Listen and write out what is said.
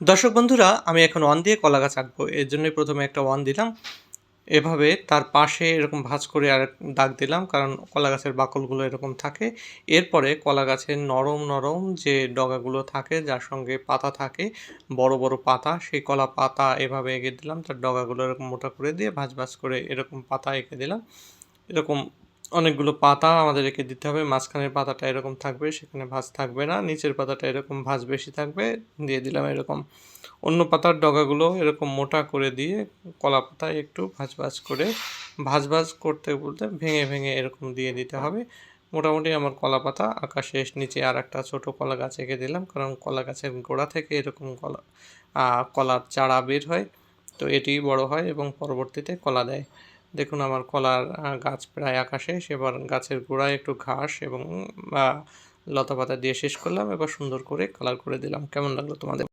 দর্শক বন্ধুরা, আমি এখন ওয়ান দিয়ে কলা গাছ আঁকবো। এর জন্যই প্রথমে একটা ওয়ান দিলাম। এভাবে তার পাশে এরকম ভাঁজ করে আরেক দাগ দিলাম, কারণ কলা গাছের বাকলগুলো এরকম থাকে। এরপরে কলা গাছের নরম, নরম যে ডগাগুলো থাকে, যার সঙ্গে পাতা থাকে, বড়, বড় পাতা, সেই কলা পাতা এভাবে এঁকে দিলাম। তার ডগাগুলো এরকম মোটা করে দিয়ে ভাঁজ, ভাঁজ করে এরকম পাতা এঁকে দিলাম। এরকম অনেকগুলো পাতা আমাদের এঁকে দিতে হবে। মাঝখানের পাতাটা এরকম থাকবে, সেখানে ভাঁজ থাকবে না। নিচের পাতাটা এরকম ভাঁজ বেশি থাকবে, দিয়ে দিলাম এরকম। অন্য পাতার ডগাগুলো এরকম মোটা করে দিয়ে কলা পাতায় একটু ভাঁজ ভাঁজ করে ভাঁজ করতে বলতে ভেঙে ভেঙে এরকম দিয়ে দিতে হবে। মোটামুটি আমার কলা পাতা আঁকা শেষ। নিচে আর একটা ছোটো কলা গাছ এঁকে দিলাম, কারণ কলা গাছের গোড়া থেকে এরকম কলার চারা বের হয়, তো এটি বড় হয় এবং পরবর্তীতে কলা দেয়। দেখুন আমার কলার গাছ প্রায় আঁকা শেষ। এবার গাছের গোড়ায় একটু ঘাস এবং লতাপাতা দিয়ে শেষ করলাম। এবার সুন্দর করে কালার করে দিলাম। কেমন লাগলো তোমাদের?